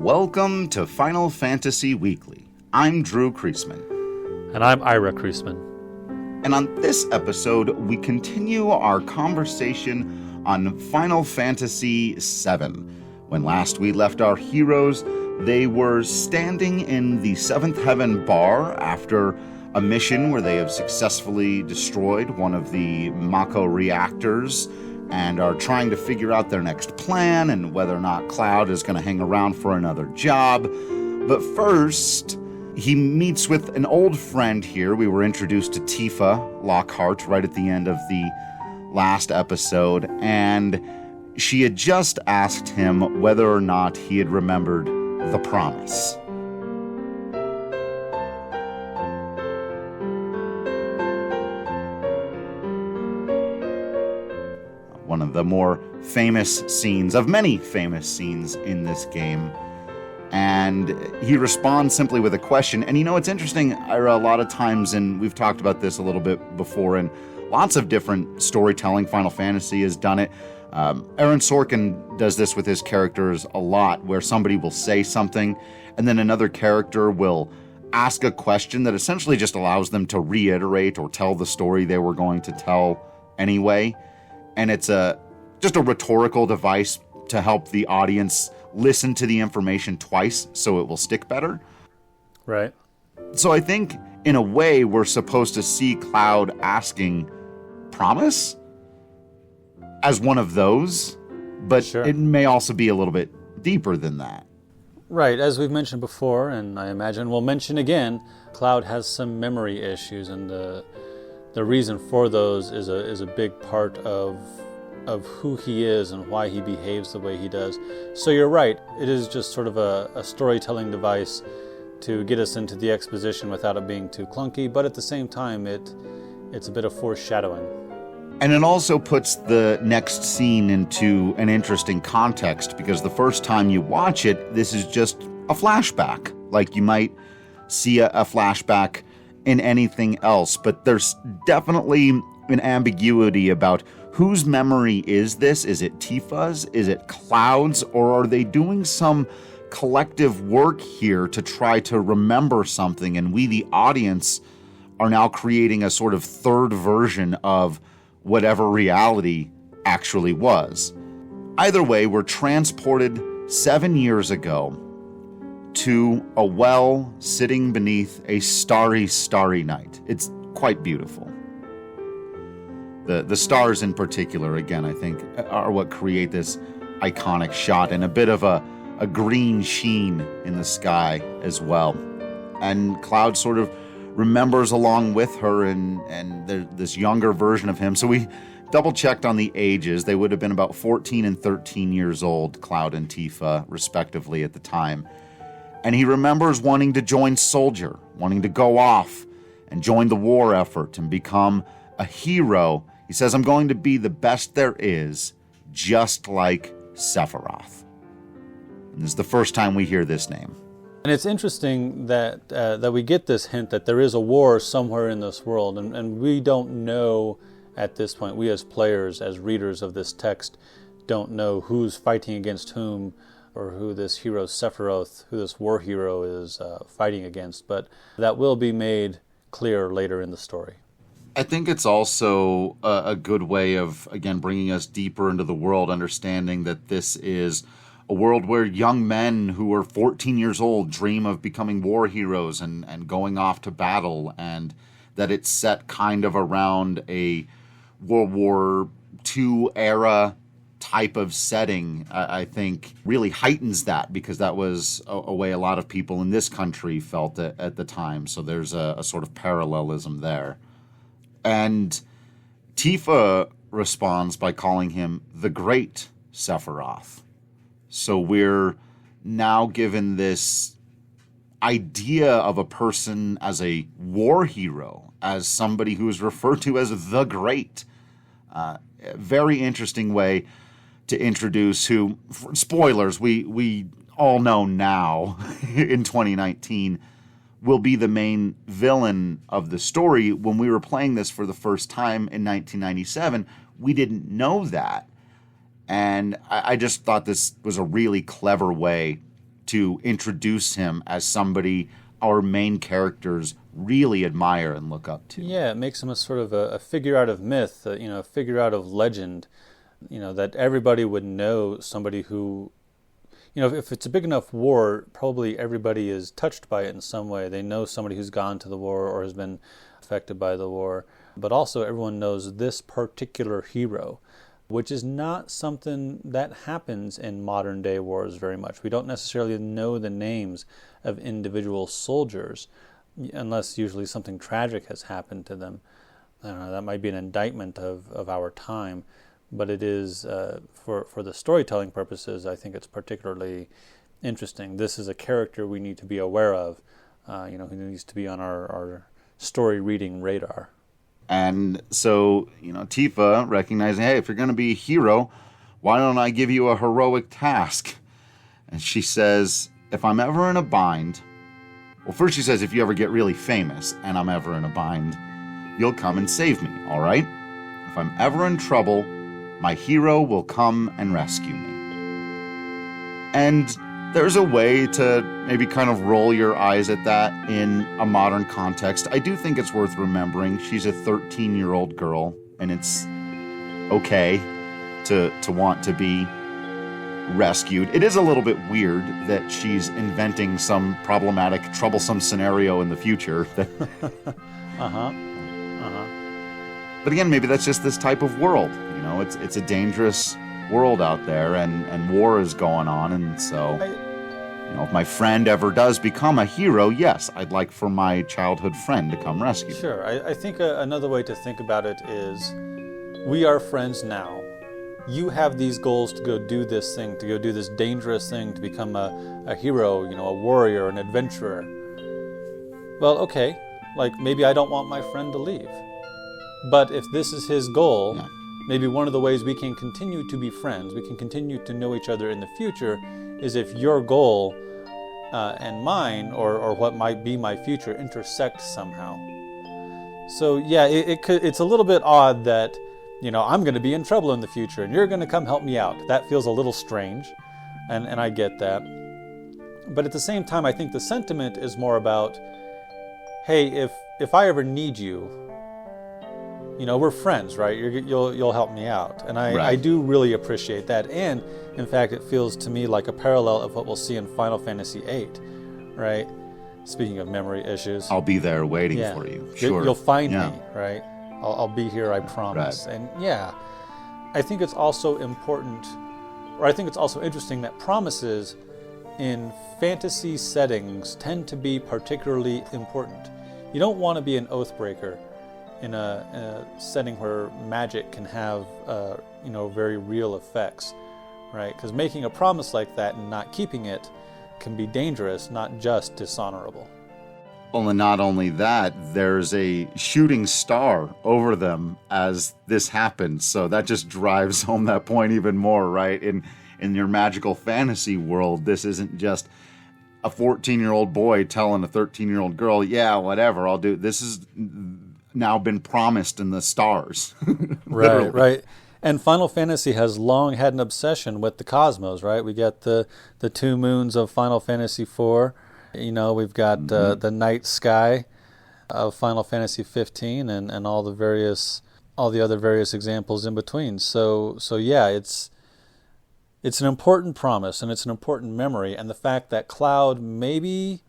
Welcome to Final Fantasy Weekly. I'm Drew Kreisman. And I'm Ira Kreisman. And on this episode, we continue our conversation on Final Fantasy VII. When last we left our heroes, they were standing in the Seventh Heaven bar after a mission where they have successfully destroyed one of the Mako reactors and are trying to figure out their next plan and whether or not Cloud is going to hang around for another job. But first, he meets with an old friend here. We were introduced to Tifa Lockhart right at the end of the last episode, and she had just asked him whether or not he had remembered the promise. One of the more famous scenes, of many famous scenes in this game. And he responds simply with a question. And you know, it's interesting, Ira, a lot of times, and we've talked about this a little bit before, and lots of different storytelling, Final Fantasy has done it. Aaron Sorkin does this with his characters a lot, where somebody will say something, and then another character will ask a question that essentially just allows them to reiterate or tell the story they were going to tell anyway. And it's just a rhetorical device to help the audience listen to the information twice so it will stick better. Right. So I think, in a way, we're supposed to see Cloud asking promise as one of those, but sure, it may also be a little bit deeper than that. Right. As we've mentioned before, and I imagine we'll mention again, Cloud has some memory issues, and the reason for those is a big part of who he is and why he behaves the way he does. So you're right, it is just sort of a storytelling device to get us into the exposition without it being too clunky, but at the same time it's a bit of foreshadowing. And it also puts the next scene into an interesting context, because the first time you watch it, this is just a flashback, like you might see a flashback in anything else, but there's definitely an ambiguity about whose memory is this? Is it Tifa's? Is it Cloud's? Or are they doing some collective work here to try to remember something, and we, the audience, are now creating a sort of third version of whatever reality actually was? Either way, we're transported 7 years ago to a well sitting beneath a starry, starry night. It's quite beautiful. The stars in particular, again, I think, are what create this iconic shot, and a bit of a green sheen in the sky as well. And Cloud sort of remembers along with her and this younger version of him. So we double-checked on the ages. They would have been about 14 and 13 years old, Cloud and Tifa, respectively, at the time. And he remembers wanting to join Soldier, wanting to go off and join the war effort and become a hero. He says, I'm going to be the best there is, just like Sephiroth. And this is the first time we hear this name. And it's interesting that we get this hint that there is a war somewhere in this world, and we don't know at this point, we as players, as readers of this text, don't know who's fighting against whom, or who this hero Sephiroth, who this war hero is fighting against, but that will be made clear later in the story. I think it's also a good way of, again, bringing us deeper into the world, understanding that this is a world where young men who are 14 years old dream of becoming war heroes and going off to battle, and that it's set kind of around a World War II era type of setting. I think really heightens that, because that was a way a lot of people in this country felt it at the time. So there's a sort of parallelism there. And Tifa responds by calling him the Great Sephiroth. So we're now given this idea of a person as a war hero, as somebody who is referred to as the Great. Very interesting way to introduce who, spoilers, we all know now in 2019, will be the main villain of the story. When we were playing this for the first time in 1997, we didn't know that. And I just thought this was a really clever way to introduce him as somebody our main characters really admire and look up to. Yeah, it makes him a sort of a figure out of myth, a figure out of legend, that everybody would know somebody who, if it's a big enough war, probably everybody is touched by it in some way. They know somebody who's gone to the war or has been affected by the war. But also everyone knows this particular hero, which is not something that happens in modern day wars very much. We don't necessarily know the names of individual soldiers unless usually something tragic has happened to them. I don't know, that might be an indictment of our time, but it is, for the storytelling purposes, I think it's particularly interesting. This is a character we need to be aware of, who needs to be on our story reading radar. And so, Tifa recognizing, hey, if you're going to be a hero, why don't I give you a heroic task? And she says, if I'm ever in a bind, well, first she says, if you ever get really famous and I'm ever in a bind, you'll come and save me, all right? If I'm ever in trouble, my hero will come and rescue me. And there's a way to maybe kind of roll your eyes at that in a modern context. I do think it's worth remembering she's a 13-year-old girl, and it's okay to want to be rescued. It is a little bit weird that she's inventing some problematic, troublesome scenario in the future. But again, maybe that's just this type of world. It's a dangerous world out there, and war is going on, and so if my friend ever does become a hero, yes, I'd like for my childhood friend to come rescue me. Sure. I think another way to think about it is we are friends now. You have these goals to go do this thing, to go do this dangerous thing, to become a hero, a warrior, an adventurer. Well, okay, maybe I don't want my friend to leave. But if this is his goal, maybe one of the ways we can continue to be friends, we can continue to know each other in the future, is if your goal and mine, or what might be my future, intersect somehow. So yeah, it's a little bit odd that, I'm going to be in trouble in the future and you're going to come help me out. That feels a little strange, and I get that. But at the same time, I think the sentiment is more about, hey, if I ever need you, we're friends, right? You'll help me out. And I do really appreciate that. And in fact, it feels to me like a parallel of what we'll see in Final Fantasy VIII, right? Speaking of memory issues. I'll be there waiting for you. Sure. You'll find me, right? I'll be here, I promise. Right. And I think it's also important, or I think it's also interesting that promises in fantasy settings tend to be particularly important. You don't want to be an oath breaker in a setting where magic can have very real effects, right? Because making a promise like that and not keeping it can be dangerous, not just dishonorable. Well, and not only that, there's a shooting star over them as this happens, so that just drives home that point even more, right? In your magical fantasy world, this isn't just a 14-year-old boy telling a 13-year-old girl, yeah, whatever, I'll do. This is now been promised in the stars. Right. And Final Fantasy has long had an obsession with the cosmos, right? We got the 2 moons of Final Fantasy IV. We've got the night sky of Final Fantasy 15 and all the other various examples in between. So yeah, it's an important promise and it's an important memory, and the fact that Cloud maybe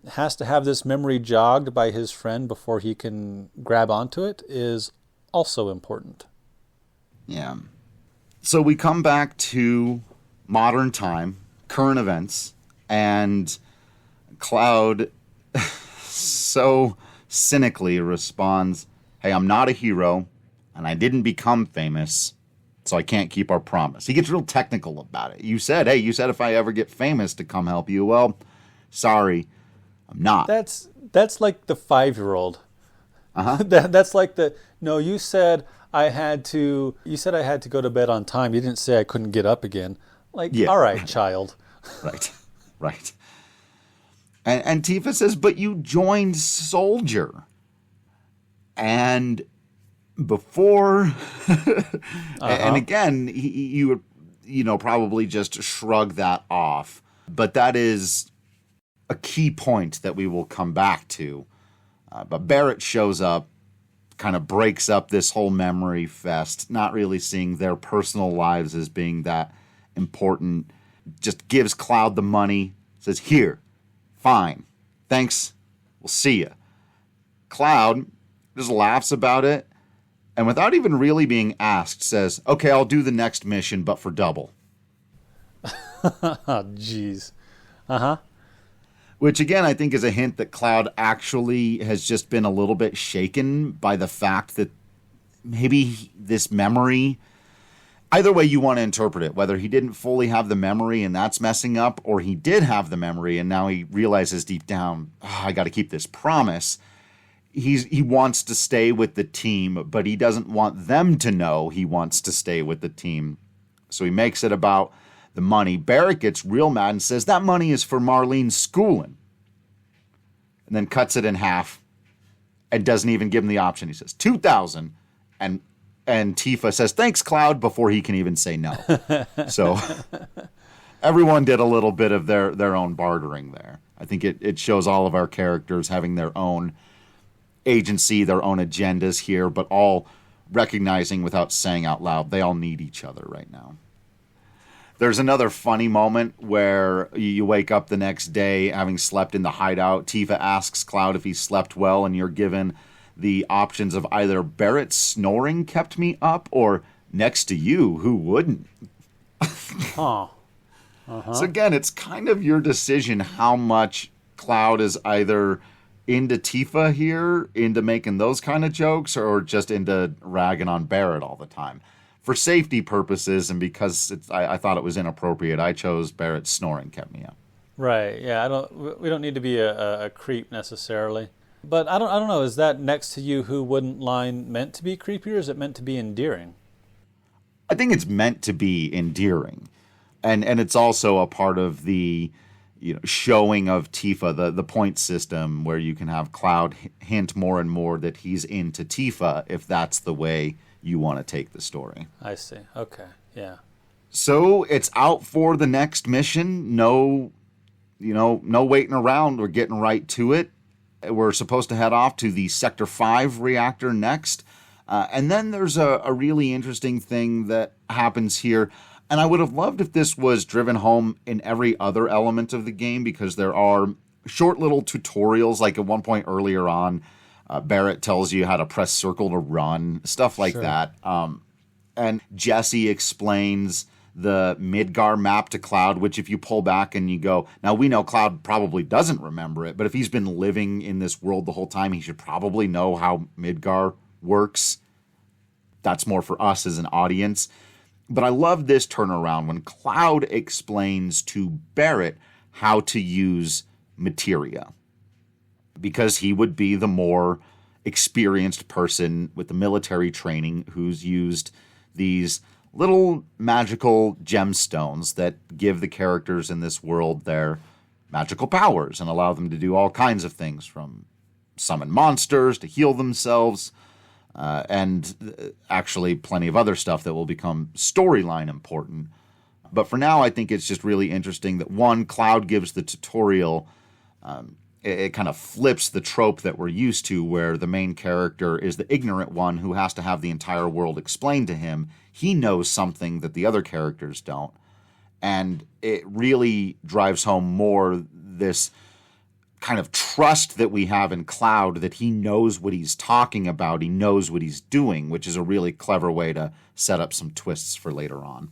has to have this memory jogged by his friend before he can grab onto it is also important. Yeah. So we come back to modern time, current events, and Cloud so cynically responds, hey, I'm not a hero, and I didn't become famous, so I can't keep our promise. He gets real technical about it. You said if I ever get famous to come help you. Well, sorry, I'm not. That's like the 5-year-old. That's like you said I had to go to bed on time. You didn't say I couldn't get up again. All right, child. Right. And Tifa says, but you joined Soldier. And before, and again, you would, probably just shrug that off But that is a key point that we will come back to. But Barrett shows up, kind of breaks up this whole memory fest, not really seeing their personal lives as being that important. Just gives Cloud the money, says, "Here, fine, thanks, we'll see ya." Cloud just laughs about it, and without even really being asked, says, "Okay, I'll do the next mission, but for double." Oh, jeez. Uh-huh. Which, again, I think is a hint that Cloud actually has just been a little bit shaken by the fact that maybe this memory, either way you want to interpret it, whether he didn't fully have the memory and that's messing up, or he did have the memory and now he realizes deep down, I got to keep this promise. He wants to stay with the team, but he doesn't want them to know he wants to stay with the team. So he makes it about the money. Barrett gets real mad and says that money is for Marlene's schooling. And then cuts it in half and doesn't even give him the option. He says $2,000, and Tifa says thanks, Cloud, before he can even say no. So everyone did a little bit of their own bartering there. I think it shows all of our characters having their own agency, their own agendas here, but all recognizing without saying out loud they all need each other right now. There's another funny moment where you wake up the next day having slept in the hideout. Tifa asks Cloud if he slept well, and you're given the options of either Barrett's snoring kept me up or next to you, who wouldn't? Huh. Uh-huh. So again, it's kind of your decision how much Cloud is either into Tifa here, into making those kind of jokes, or just into ragging on Barrett all the time. For safety purposes, and because I thought it was inappropriate, I chose Barrett's snoring kept me up. Right. Yeah. We don't need to be a creep necessarily, but I don't know. Is that next to you who wouldn't line meant to be creepy, or is it meant to be endearing? I think it's meant to be endearing, and it's also a part of the showing of Tifa, the point system where you can have Cloud hint more and more that he's into Tifa if that's the way you want to take the story. I see. Okay. Yeah. So it's out for the next mission. No waiting around. We're getting right to it. We're supposed to head off to the Sector 5 reactor next. And then there's a really interesting thing that happens here. And I would have loved if this was driven home in every other element of the game, because there are short little tutorials, like at one point earlier on, Barrett tells you how to press circle to run, stuff like that. And Jesse explains the Midgar map to Cloud, which if you pull back and you go, now we know Cloud probably doesn't remember it, but if he's been living in this world the whole time, he should probably know how Midgar works. That's more for us as an audience. But I love this turnaround when Cloud explains to Barrett how to use materia, because he would be the more experienced person with the military training who's used these little magical gemstones that give the characters in this world their magical powers and allow them to do all kinds of things, from summon monsters to heal themselves, and actually plenty of other stuff that will become storyline important. But for now, I think it's just really interesting that, one, Cloud gives the tutorial. It kind of flips the trope that we're used to, where the main character is the ignorant one who has to have the entire world explained to him. He knows something that the other characters don't. And it really drives home more this kind of trust that we have in Cloud, that he knows what he's talking about, he knows what he's doing, which is a really clever way to set up some twists for later on.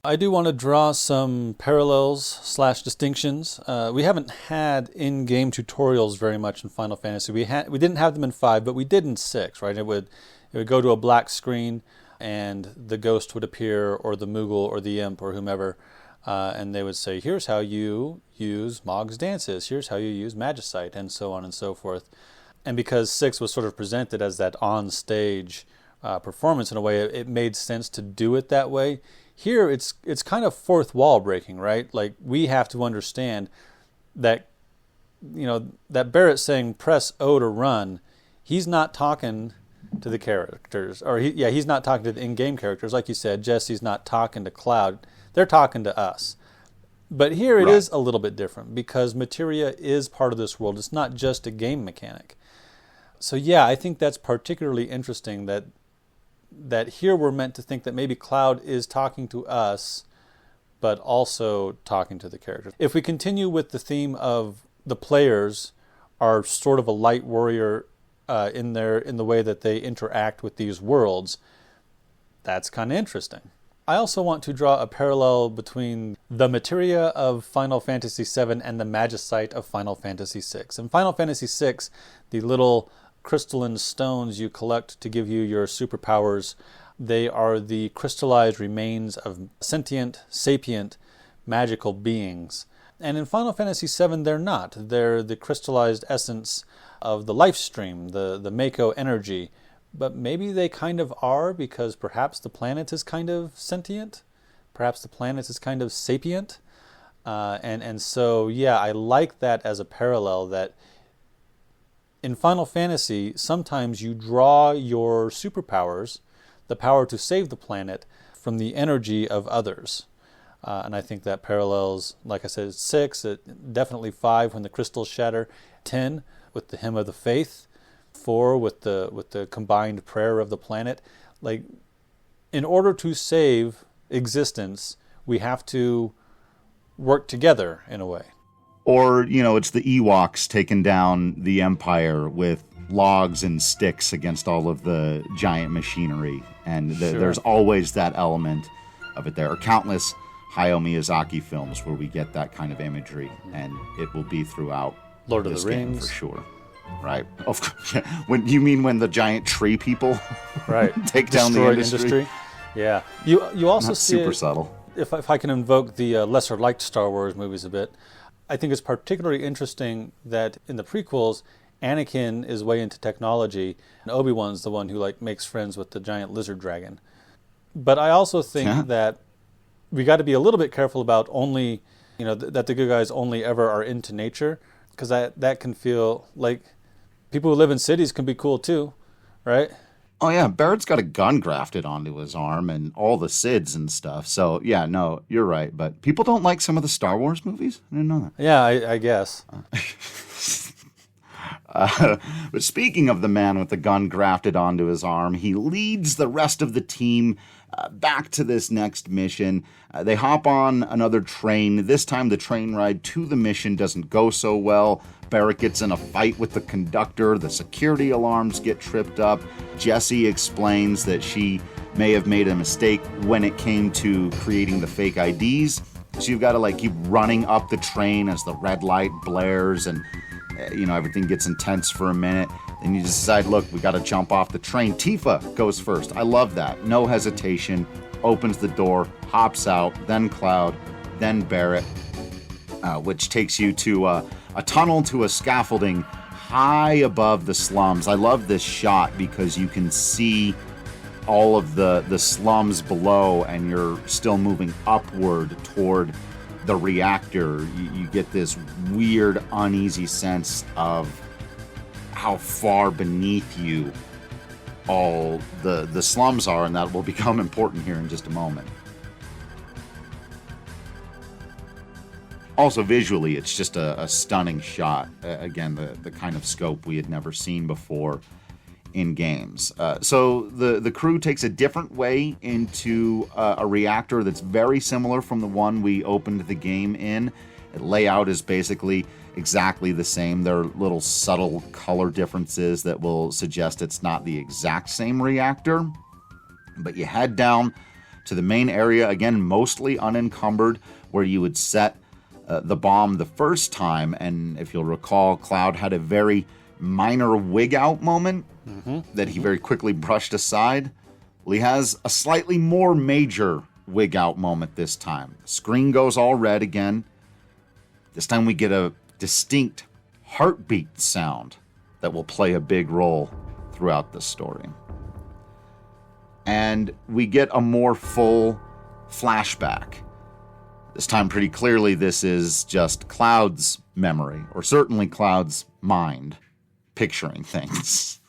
I do want to draw some parallels / distinctions. We haven't had in-game tutorials very much in Final Fantasy. We didn't have them in 5, but we did in 6, right? It would go to a black screen, and the ghost would appear, or the Moogle, or the imp, or whomever, and they would say, here's how you use Mog's dances, here's how you use Magicite, and so on and so forth. And because 6 was sort of presented as that on-stage performance in a way, it made sense to do it that way. Here, it's kind of fourth wall breaking, right? Like, we have to understand that, that Barrett saying press O to run, he's not talking to the characters, or he's not talking to the in-game characters. Like you said, Jesse's not talking to Cloud. They're talking to us. But here it Right. is a little bit different because materia is part of this world. It's not just a game mechanic. So yeah, I think that's particularly interesting that here we're meant to think that maybe Cloud is talking to us, but also talking to the characters. If we continue with the theme of the players are sort of a light warrior in the way that they interact with these worlds, that's kind of interesting. I also want to draw a parallel between the materia of Final Fantasy VII and the magicite of Final Fantasy VI. In Final Fantasy VI, the little crystalline stones you collect to give you your superpowers, they are the crystallized remains of sentient, sapient, magical beings. And in Final Fantasy VII, they're not. They're the crystallized essence of the life stream, the Mako energy. But maybe they kind of are, because perhaps the planet is kind of sentient. Perhaps the planet is kind of sapient. And so, yeah, I like that as a parallel, that in Final Fantasy, sometimes you draw your superpowers, the power to save the planet, from the energy of others. And I think that parallels, like I said, 6, definitely 5 when the crystals shatter, 10 with the Hymn of the Faith, 4 with the combined prayer of the planet. Like, in order to save existence, we have to work together in a way. Or, it's the Ewoks taking down the Empire with logs and sticks against all of the giant machinery. And Sure. There's always that element of it there. Or countless Hayao Miyazaki films where we get that kind of imagery, and it will be throughout Lord of this the game Rings. for sure. Right. Of course. When the giant tree people Right. take down the Destroy industry? Yeah. You also Not see super it, subtle. if I can invoke the lesser liked Star Wars movies a bit, I think it's particularly interesting that in the prequels, Anakin is way into technology, and Obi-Wan's the one who makes friends with the giant lizard dragon. But I also think that we got to be a little bit careful about only, that the good guys only ever are into nature, because that can feel like people who live in cities can be cool too, right? Oh, yeah, Barrett's got a gun grafted onto his arm and all the SIDS and stuff. So, yeah, no, you're right. But people don't like some of the Star Wars movies? I didn't know that. Yeah, I guess. But speaking of the man with the gun grafted onto his arm, he leads the rest of the team back to this next mission. They hop on another train. This time the train ride to the mission doesn't go so well. Barrett gets in a fight with the conductor. The security alarms get tripped up. Jessie explains that she may have made a mistake when it came to creating the fake IDs. So you've got to keep running up the train as the red light blares and everything gets intense for a minute. Then you decide, look, we got to jump off the train. Tifa goes first. I love that. No hesitation. Opens the door, hops out, then Cloud, then Barrett, which takes you to a tunnel to a scaffolding high above the slums. I love this shot because you can see all of the slums below, and you're still moving upward toward the reactor. You get this weird, uneasy sense of how far beneath you all the slums are, and that will become important here in just a moment. Also, visually, it's just a stunning shot. Again, the kind of scope we had never seen before in games. So the crew takes a different way into a reactor that's very similar from the one we opened the game in. The layout is basically exactly the same. There are little subtle color differences that will suggest it's not the exact same reactor. But you head down to the main area, again, mostly unencumbered, where you would set the bomb the first time. And if you'll recall, Cloud had a very minor wig out moment that he very quickly brushed aside. Well, he has a slightly more major wig out moment this time. Screen goes all red again. This time we get a distinct heartbeat sound that will play a big role throughout the story. And we get a more full flashback. This time pretty clearly this is just Cloud's memory, or certainly Cloud's mind, picturing things.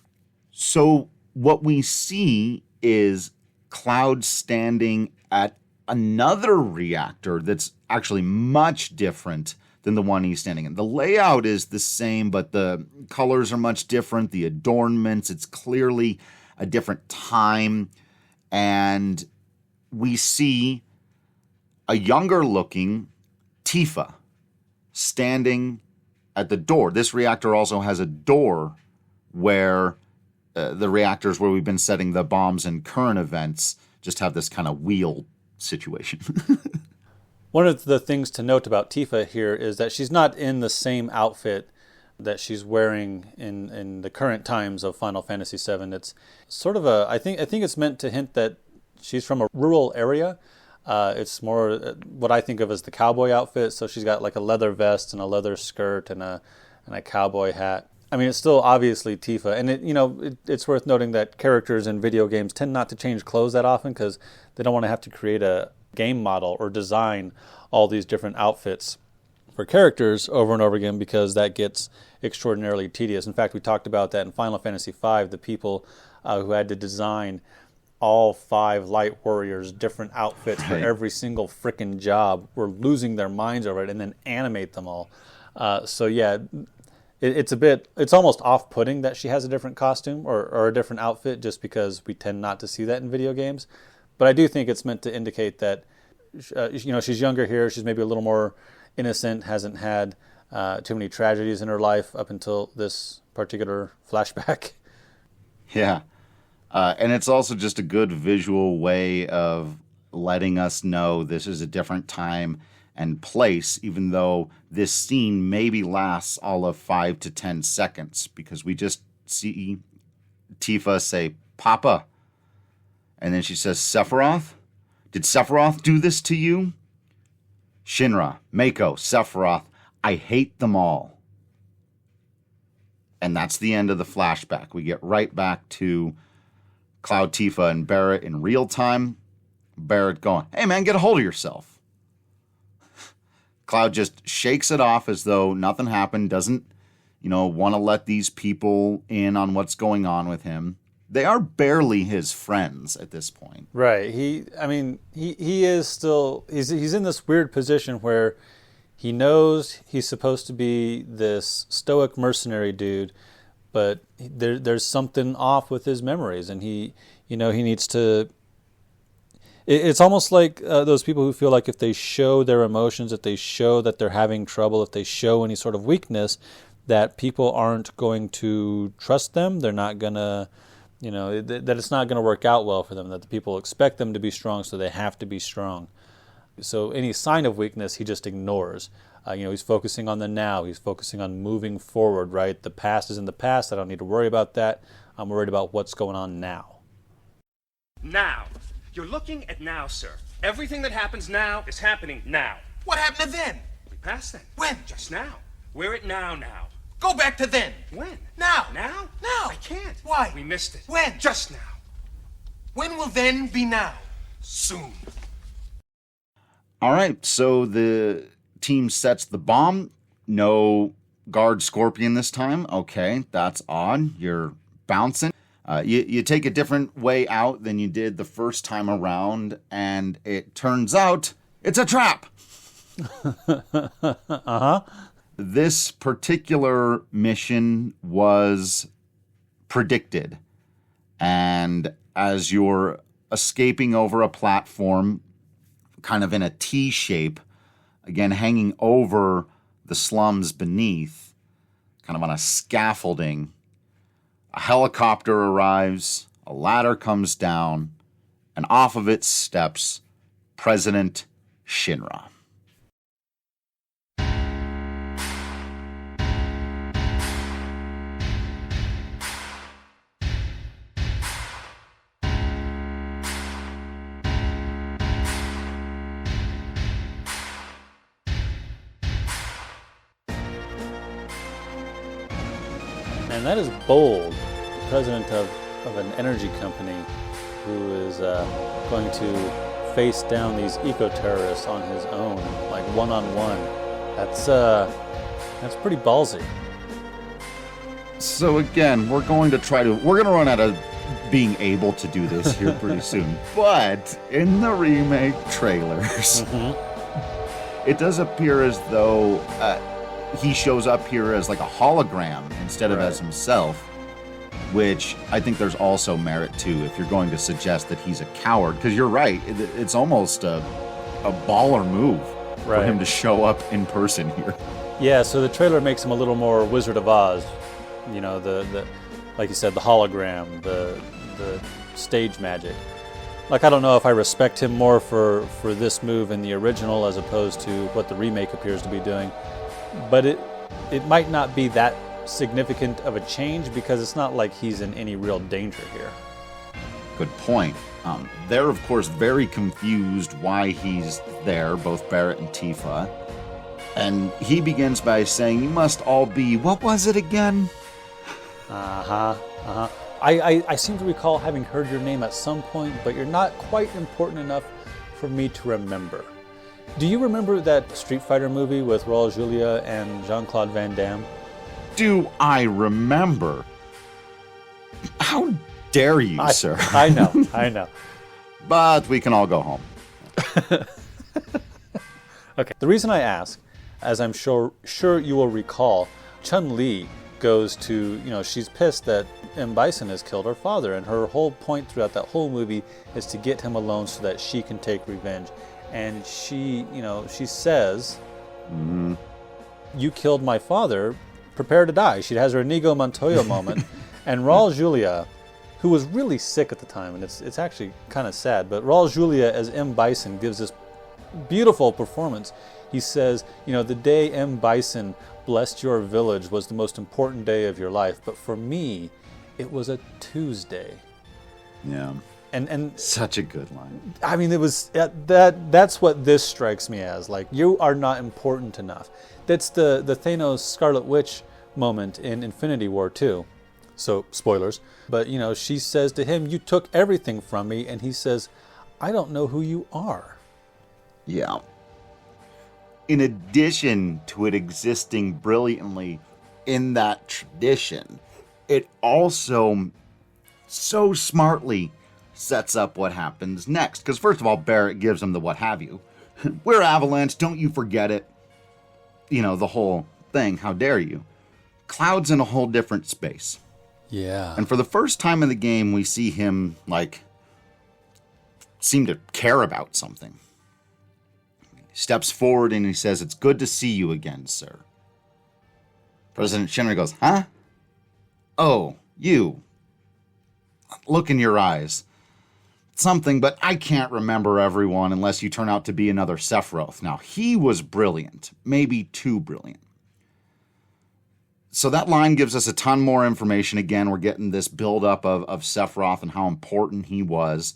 So what we see is Cloud standing at another reactor that's actually much different than the one he's standing in. The layout is the same, but the colors are much different. The adornments, it's clearly a different time. And we see a younger looking Tifa standing at the door. This reactor also has a door where the reactors where we've been setting the bombs in current events just have this kind of wheel situation. One of the things to note about Tifa here is that she's not in the same outfit that she's wearing in the current times of Final Fantasy VII. It's sort of I think it's meant to hint that she's from a rural area. It's more what I think of as the cowboy outfit. So she's got like a leather vest and a leather skirt and a cowboy hat. I mean, it's still obviously Tifa, and it's worth noting that characters in video games tend not to change clothes that often because they don't want to have to create a game model or design all these different outfits for characters over and over again, because that gets extraordinarily tedious. In fact, we talked about that in Final Fantasy V. The people who had to design all 5 light warriors different outfits for every single frickin' job were losing their minds over it, and then animate them all. So yeah, it's almost off-putting that she has a different costume or a different outfit, just because we tend not to see that in video games. But I do think it's meant to indicate that she's younger here. She's maybe a little more innocent, hasn't had too many tragedies in her life up until this particular flashback. Yeah. And it's also just a good visual way of letting us know this is a different time and place, even though this scene maybe lasts all of 5 to 10 seconds, because we just see Tifa say, "Papa." And then she says, "Sephiroth? Did Sephiroth do this to you?" "Shinra, Mako, Sephiroth, I hate them all." And that's the end of the flashback. We get right back to Cloud, Tifa, and Barrett in real time. Barrett going, "Hey man, get a hold of yourself." Cloud just shakes it off as though nothing happened, doesn't, want to let these people in on what's going on with him. They are barely his friends at this point. Right. He is still, he's in this weird position where he knows he's supposed to be this stoic mercenary dude, but there's something off with his memories, and he needs to. It's almost like those people who feel like if they show their emotions, if they show that they're having trouble, if they show any sort of weakness, that people aren't going to trust them. They're not gonna. That it's not going to work out well for them, that the people expect them to be strong, so they have to be strong. So any sign of weakness, he just ignores. He's focusing on the now. He's focusing on moving forward, right? The past is in the past. I don't need to worry about that. I'm worried about what's going on now. Now. You're looking at now, sir. Everything that happens now is happening now. What happened to then? We passed then. When? Just now. We're at now. Go back to then. When? Now. Now? Now. I can't. Why? We missed it. When? Just now. When will then be now? Soon. All right, so the team sets the bomb. No guard Scorpion this time. Okay, that's odd. You're bouncing. You take a different way out than you did the first time around, and it turns out it's a trap. Uh-huh. This particular mission was predicted, and as you're escaping over a platform, kind of in a T shape, again hanging over the slums beneath, kind of on a scaffolding, a helicopter arrives, a ladder comes down, and off of it steps President Shinra. And that is bold. The president of an energy company who is going to face down these eco-terrorists on his own, like one-on-one. That's pretty ballsy. So again, we're going to run out of being able to do this here pretty soon. But in the remake trailers, it does appear as though he shows up here as like a hologram instead of as himself, which I think there's also merit to if you're going to suggest that he's a coward. Because you're right, it's almost a baller move for him to show up in person here. Yeah, so the trailer makes him a little more Wizard of Oz. You know, the like you said, the hologram, the stage magic. Like, I don't know if I respect him more for this move in the original as opposed to what the remake appears to be doing. But it might not be that significant of a change because it's not like he's in any real danger here. Good point. They're, of course, very confused why he's there, both Barrett and Tifa. And he begins by saying, "You must all be," what was it again? I seem to recall having heard your name at some point, but you're not quite important enough for me to remember. Do you remember that Street Fighter movie with Raul Julia and Jean-Claude Van Damme? Do I remember? How dare you, sir? I know. But we can all go home. Okay. The reason I ask, as I'm sure you will recall, Chun-Li goes to, she's pissed that M. Bison has killed her father, and her whole point throughout that whole movie is to get him alone so that she can take revenge. And she says, "You killed my father, prepare to die." She has her Inigo Montoya moment, and Raul Julia, who was really sick at the time, and it's actually kind of sad, but Raul Julia as M. Bison gives this beautiful performance. He says, "The day M. Bison blessed your village was the most important day of your life, but for me, it was a Tuesday." Yeah. And such a good line. I mean, it was that's what this strikes me as. Like, you are not important enough. That's the Thanos Scarlet Witch moment in Infinity War 2. So, spoilers. But, she says to him, "You took everything from me," and he says, "I don't know who you are." Yeah. In addition to it existing brilliantly in that tradition, it also so smartly sets up what happens next. Because first of all, Barrett gives him the what have you. "We're Avalanche, don't you forget it." The whole thing, how dare you. Cloud's in a whole different space. Yeah. And for the first time in the game, we see him, seem to care about something. He steps forward and he says, "It's good to see you again, sir." President Shinra goes, "Huh? Oh, you. Look in your eyes. Something, but I can't remember everyone unless you turn out to be another Sephiroth." Now, he was brilliant, maybe too brilliant. So that line gives us a ton more information. Again, we're getting this buildup of Sephiroth and how important he was.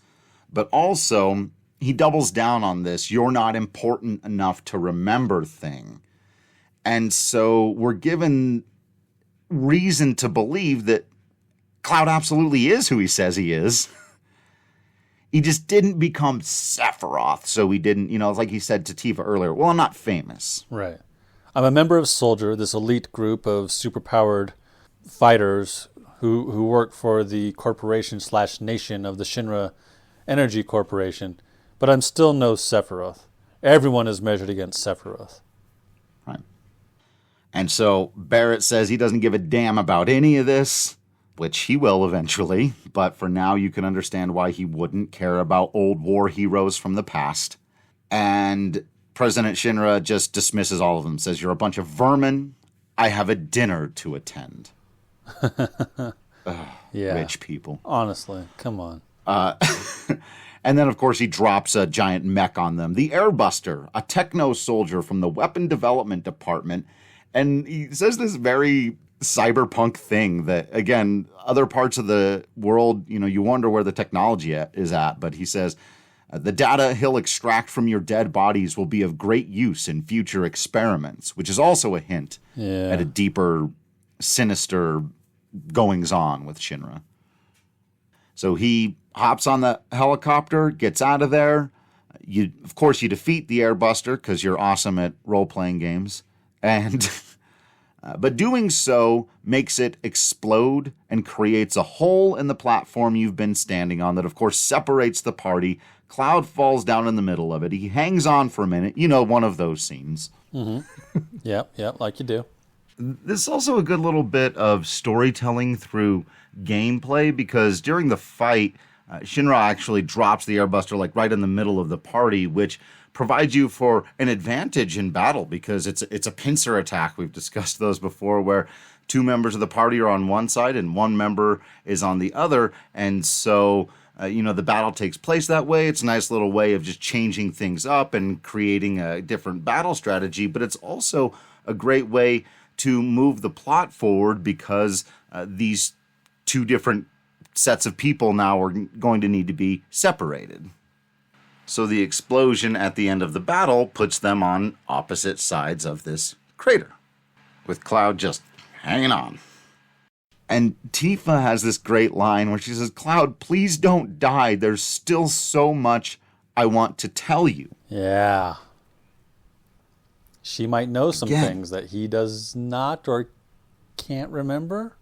But also, he doubles down on this, "you're not important enough to remember" thing. And so we're given reason to believe that Cloud absolutely is who he says he is. He just didn't become Sephiroth, so he didn't, like he said to Tifa earlier, "Well, I'm not famous." Right. I'm a member of Soldier, this elite group of superpowered fighters who work for the corporation/nation of the Shinra Energy Corporation, but I'm still no Sephiroth. Everyone is measured against Sephiroth. Right. And so Barrett says he doesn't give a damn about any of this, which he will eventually, but for now you can understand why he wouldn't care about old war heroes from the past. And President Shinra just dismisses all of them, says, "You're a bunch of vermin. I have a dinner to attend." Yeah. Rich people. Honestly, come on. And then, of course, he drops a giant mech on them. The Airbuster, a techno soldier from the Weapon Development Department. And he says this very cyberpunk thing that, again, other parts of the world, you wonder where the technology is at. But he says, "The data he'll extract from your dead bodies will be of great use in future experiments," which is also a hint at a deeper, sinister goings-on with Shinra. So he hops on the helicopter, gets out of there. Of course, you defeat the Airbuster because you're awesome at role-playing games. And But doing so makes it explode and creates a hole in the platform you've been standing on that, of course, separates the party. Cloud falls down in the middle of it. He hangs on for a minute. You know, one of those scenes. Mm-hmm. Yep, like you do. This is also a good little bit of storytelling through gameplay, because during the fight, Shinra actually drops the airbuster like right in the middle of the party, which provides you for an advantage in battle because it's a pincer attack. We've discussed those before, where two members of the party are on one side and one member is on the other, and so the battle takes place that way. It's a nice little way of just changing things up and creating a different battle strategy, but it's also a great way to move the plot forward because these two different sets of people now are going to need to be separated. So the explosion at the end of the battle puts them on opposite sides of this crater, with Cloud just hanging on. And Tifa has this great line where she says, "Cloud, please don't die. There's still so much I want to tell you." Yeah. She might know some things that he does not or can't remember.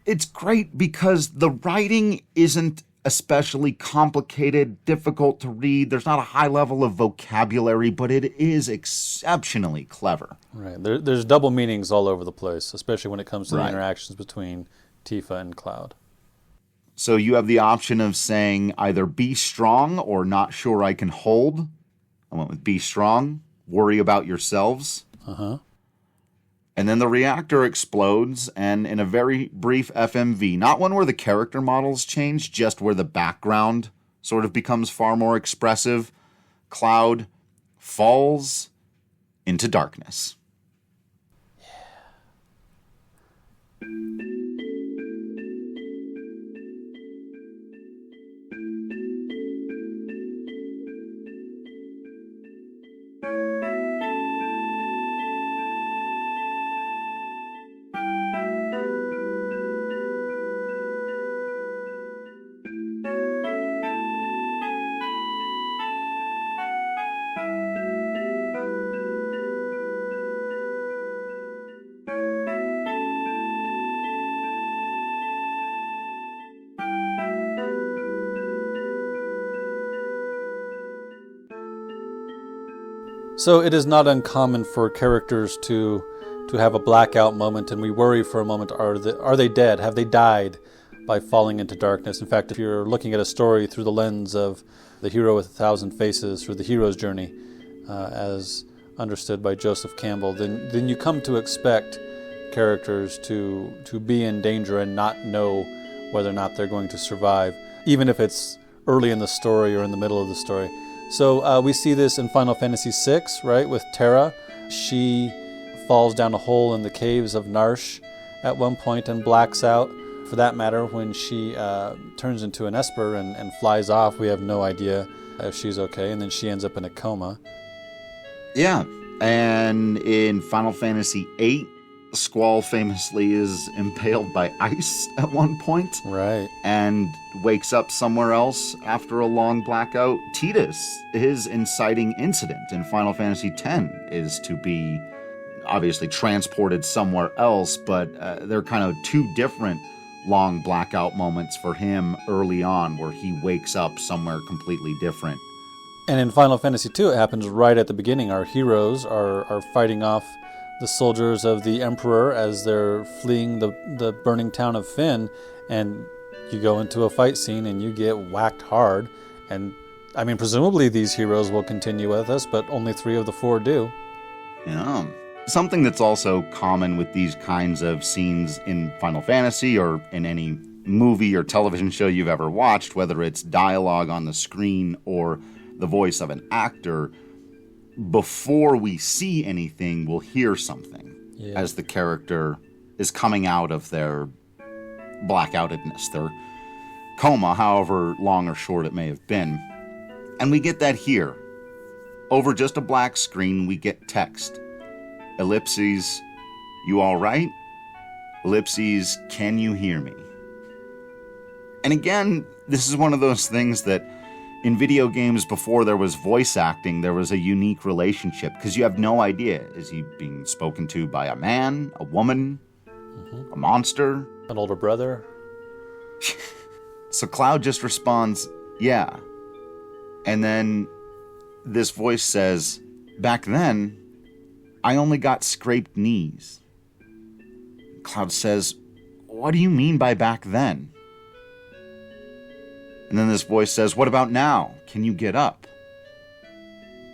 It's great because the writing isn't especially complicated, difficult to read. There's not a high level of vocabulary, but it is exceptionally clever. Right. There's double meanings all over the place, especially when it comes to the interactions between Tifa and Cloud. So you have the option of saying either be strong or not sure I can hold. I went with be strong, worry about yourselves. Uh-huh. And then the reactor explodes, and in a very brief FMV, not one where the character models change, just where the background sort of becomes far more expressive, Cloud falls into darkness. So it is not uncommon for characters to have a blackout moment, and we worry for a moment, are they dead? Have they died by falling into darkness? In fact, if you're looking at a story through the lens of the hero with 1,000 faces, through the hero's journey, as understood by Joseph Campbell, then you come to expect characters to be in danger and not know whether or not they're going to survive, even if it's early in the story or in the middle of the story. So we see this in Final Fantasy VI, right, with Terra. She falls down a hole in the caves of Narsh at one point and blacks out. For that matter, when she turns into an Esper and flies off, we have no idea if she's okay, and then she ends up in a coma. Yeah, and in Final Fantasy VIII, Squall famously is impaled by ice at one point. Right. And wakes up somewhere else after a long blackout. Tidus, his inciting incident in Final Fantasy X is to be obviously transported somewhere else, but they're kind of two different long blackout moments for him early on where he wakes up somewhere completely different. And in Final Fantasy II, it happens right at the beginning. Our heroes are fighting off the soldiers of the Emperor as they're fleeing the burning town of Fynn, and you go into a fight scene and you get whacked hard. And I mean, presumably these heroes will continue with us, but only 3 of the 4 do. Yeah. Something that's also common with these kinds of scenes in Final Fantasy or in any movie or television show you've ever watched, whether it's dialogue on the screen or the voice of an actor, before we see anything, we'll hear something as the character is coming out of their blackoutedness, their coma, however long or short it may have been. And we get that here. Over just a black screen, we get text. Ellipses, you all right? Ellipses, can you hear me? And again, this is one of those things that In video games, before there was voice acting, there was a unique relationship because you have no idea. Is he being spoken to by a man, a woman, a monster? An older brother? So Cloud just responds, yeah. And then this voice says, back then, I only got scraped knees. Cloud says, what do you mean by back then? And then this voice says, what about now? Can you get up?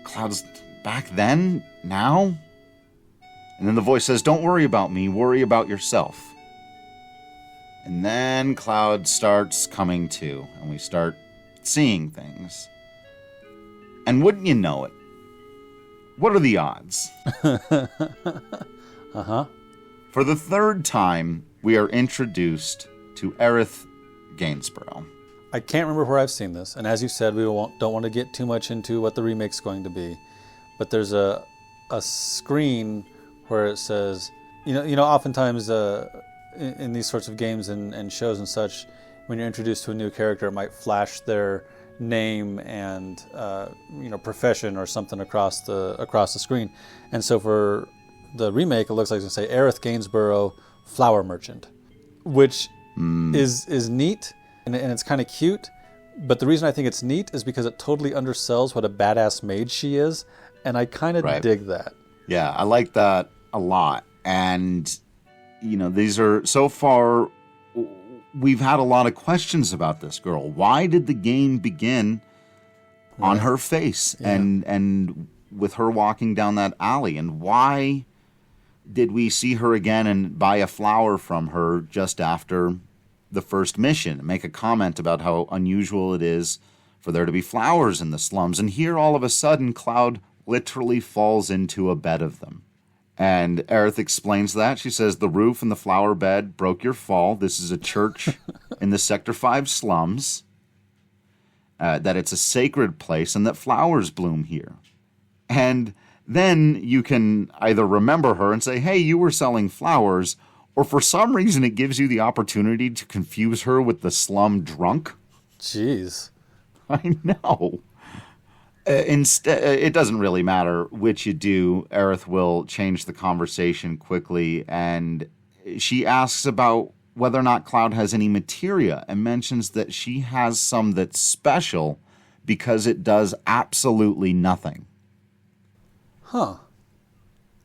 Cloud's, back then? Now? And then the voice says, don't worry about me, worry about yourself. And then Cloud starts coming to, and we start seeing things. And wouldn't you know it, what are the odds? Uh-huh. For the third time, we are introduced to Aerith Gainsborough. I can't remember where I've seen this, and as you said, we don't want to get too much into what the remake's going to be. But there's a screen where it says, oftentimes in these sorts of games and shows and such, when you're introduced to a new character, it might flash their name and profession or something across the screen. And so for the remake, it looks like it's going to say Aerith Gainsborough, flower merchant, which is neat. And it's kind of cute, but the reason I think it's neat is because it totally undersells what a badass maid she is, and I kind of dig that. Yeah, I like that a lot. And, these are, so far, we've had a lot of questions about this girl. Why did the game begin on her face and with her walking down that alley? And why did we see her again and buy a flower from her just after the first mission, make a comment about how unusual it is for there to be flowers in the slums. And here, all of a sudden, Cloud literally falls into a bed of them. And Aerith explains that. She says, the roof and the flower bed broke your fall. This is a church in the Sector 5 slums. That it's a sacred place and that flowers bloom here. And then you can either remember her and say, hey, you were selling flowers, or for some reason, it gives you the opportunity to confuse her with the slum drunk. Jeez. I know. Instead, it doesn't really matter which you do. Aerith will change the conversation quickly, and she asks about whether or not Cloud has any materia and mentions that she has some that's special because it does absolutely nothing. Huh.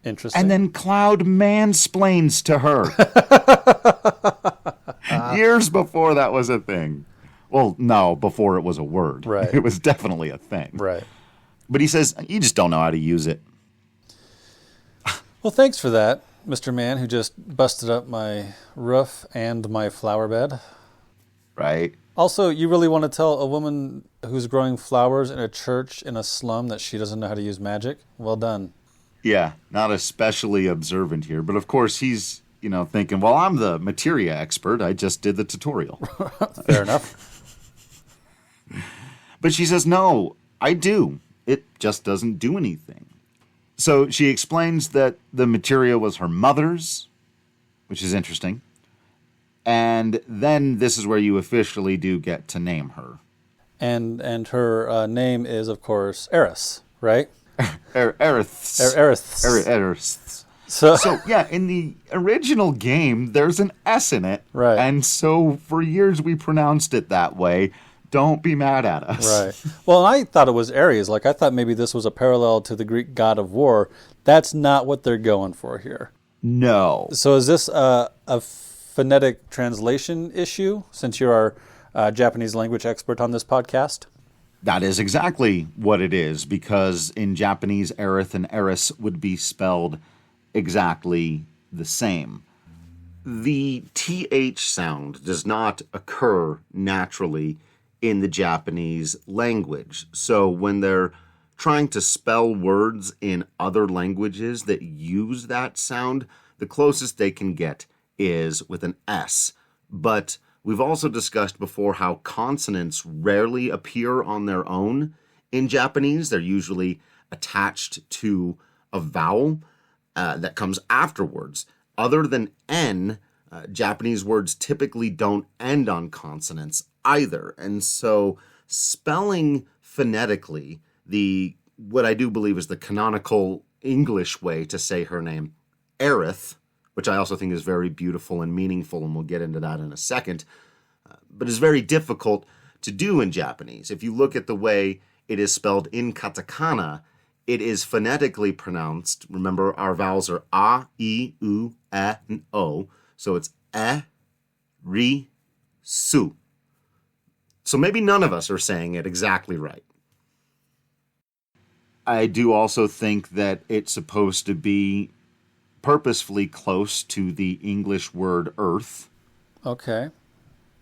Interesting. And then Cloud mansplains to her. Years before that was a thing. Well, no, before it was a word. Right. It was definitely a thing. Right. But he says, you just don't know how to use it. Well, thanks for that, Mr. Man, who just busted up my roof and my flower bed. Right. Also, you really want to tell a woman who's growing flowers in a church in a slum that she doesn't know how to use magic? Well done. Yeah, not especially observant here. But of course, he's, thinking, well, I'm the materia expert. I just did the tutorial. Fair enough. But she says, no, I do. It just doesn't do anything. So she explains that the materia was her mother's, which is interesting. And then this is where you officially do get to name her. And her name is, of course, Aerith, right? Aerith. So, yeah, in the original game, there's an S in it. Right. And so for years we pronounced it that way. Don't be mad at us. Right. Well, I thought it was Ares. I thought maybe this was a parallel to the Greek god of war. That's not what they're going for here. No. So is this a phonetic translation issue, since you're our Japanese language expert on this podcast? That is exactly what it is, because in Japanese, Aerith and Eris would be spelled exactly the same. The TH sound does not occur naturally in the Japanese language. So when they're trying to spell words in other languages that use that sound, the closest they can get is with an S. But we've also discussed before how consonants rarely appear on their own in Japanese. They're usually attached to a vowel that comes afterwards. Other than N, Japanese words typically don't end on consonants either. And so spelling phonetically what I do believe is the canonical English way to say her name, Aerith, which I also think is very beautiful and meaningful, and we'll get into that in a second, but is very difficult to do in Japanese. If you look at the way it is spelled in katakana, it is phonetically pronounced. Remember, our vowels are a, I, u, e, and o. So it's e, ri, su. So maybe none of us are saying it exactly right. I do also think that it's supposed to be purposefully close to the English word earth. Okay.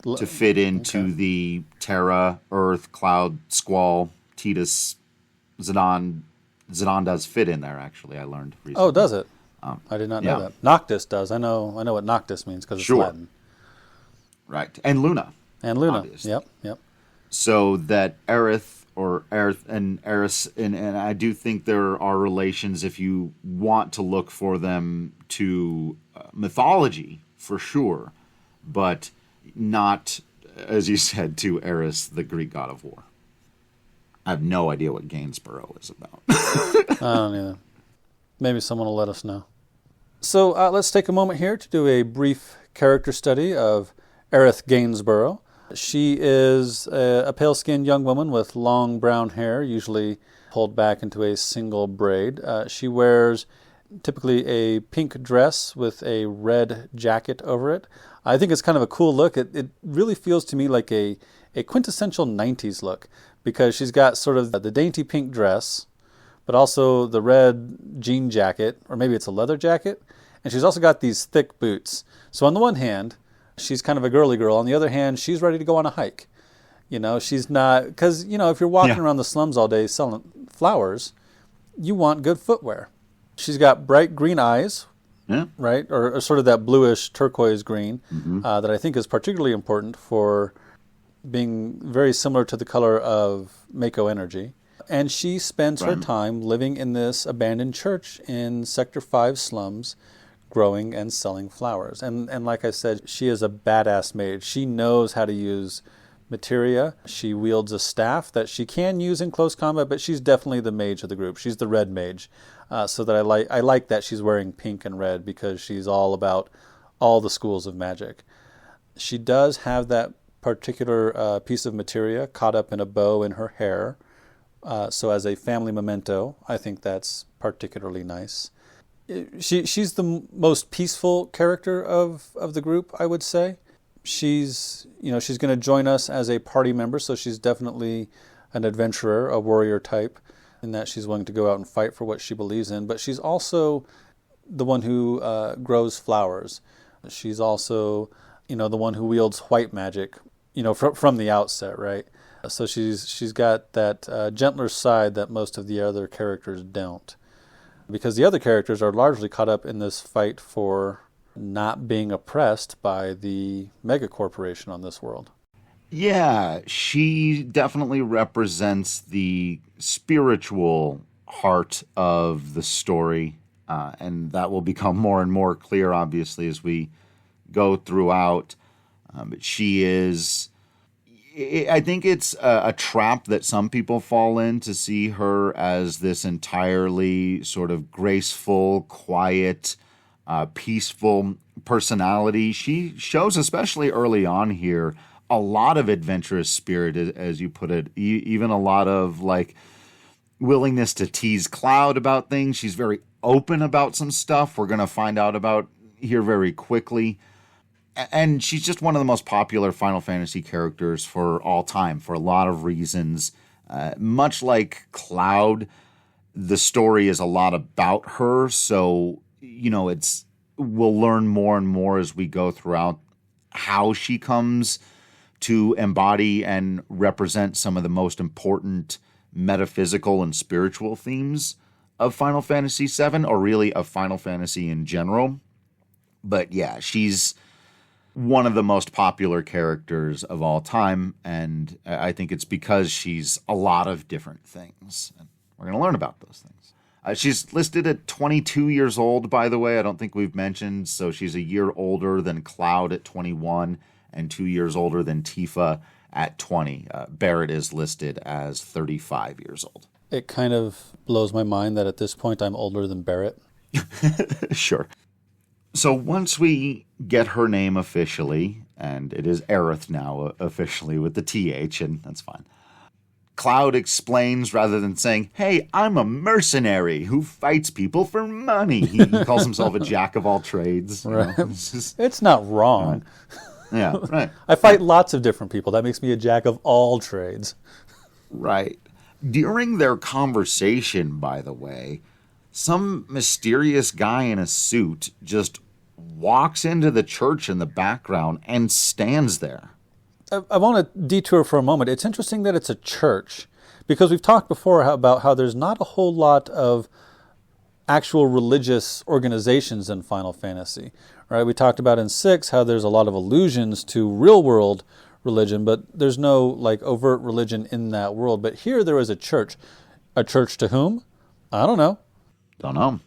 To fit into the Terra, Earth, Cloud, Squall, Titus, Zidane. Zidane does fit in there, actually, I learned recently. Oh, does it? I did not know that. Noctis does. I know what Noctis means because it's Latin. Right. And Luna. And Luna. Obviously. Yep. So that Aerith or Aerith and Eris, and I do think there are relations, if you want to look for them, to mythology, for sure, but not, as you said, to Eris, the Greek god of war. I have no idea what Gainsborough is about. I don't either. Maybe someone will let us know. So let's take a moment here to do a brief character study of Aerith Gainsborough. She is a pale-skinned young woman with long brown hair, usually pulled back into a single braid. She wears typically a pink dress with a red jacket over it. I think it's kind of a cool look. It really feels to me like a quintessential 90s look, because she's got sort of the dainty pink dress, but also the red jean jacket, or maybe it's a leather jacket, and she's also got these thick boots. So on the one hand, she's kind of a girly girl. On the other hand, she's ready to go on a hike. You know, she's not, because, you know, if you're walking around the slums all day selling flowers, you want good footwear. She's got bright green eyes, right? Or sort of that bluish turquoise green that I think is particularly important for being very similar to the color of Mako energy. And she spends her time living in this abandoned church in Sector 5 slums, growing and selling flowers. And like I said, she is a badass mage. She knows how to use materia. She wields a staff that she can use in close combat, but she's definitely the mage of the group. She's the red mage. So that I like that she's wearing pink and red, because she's all about all the schools of magic. She does have that particular piece of materia caught up in a bow in her hair. So as a family memento, I think that's particularly nice. She's the most peaceful character of the group, I would say. She's going to join us as a party member, so she's definitely an adventurer, a warrior type, in that she's willing to go out and fight for what she believes in. But she's also the one who grows flowers. She's also, the one who wields white magic, from the outset, right? So she's got that gentler side that most of the other characters don't. Because the other characters are largely caught up in this fight for not being oppressed by the mega corporation on this world. Yeah, she definitely represents the spiritual heart of the story, and that will become more and more clear, obviously, as we go throughout. But she is... I think it's a trap that some people fall in, to see her as this entirely sort of graceful, quiet, peaceful personality. She shows, especially early on here, a lot of adventurous spirit, as you put it, even a lot of willingness to tease Cloud about things. She's very open about some stuff we're going to find out about here very quickly. And she's just one of the most popular Final Fantasy characters for all time, for a lot of reasons. Much like Cloud, the story is a lot about her, so, we'll learn more and more as we go throughout how she comes to embody and represent some of the most important metaphysical and spiritual themes of Final Fantasy VII, or really of Final Fantasy in general. But yeah, she's one of the most popular characters of all time, and I think it's because she's a lot of different things. And we're going to learn about those things. She's listed at 22 years old, by the way. I don't think we've mentioned, so she's a year older than Cloud at 21 and 2 years older than Tifa at 20. Barrett is listed as 35 years old. It kind of blows my mind that at this point I'm older than Barrett. Sure. So once we get her name officially, and it is Aerith now officially with the TH, and that's fine. Cloud explains rather than saying, hey, I'm a mercenary who fights people for money. He calls himself a jack of all trades. Right. It's not wrong. Yeah, right. I fight lots of different people. That makes me a jack of all trades. Right. During their conversation, by the way, some mysterious guy in a suit just walks into the church in the background and stands there. I want to detour for a moment. It's interesting that it's a church, because we've talked before about how there's not a whole lot of actual religious organizations in Final Fantasy. Right? We talked about in 6 how there's a lot of allusions to real-world religion, but there's no like overt religion in that world. But here there is a church. A church to whom? I don't know. Don't know.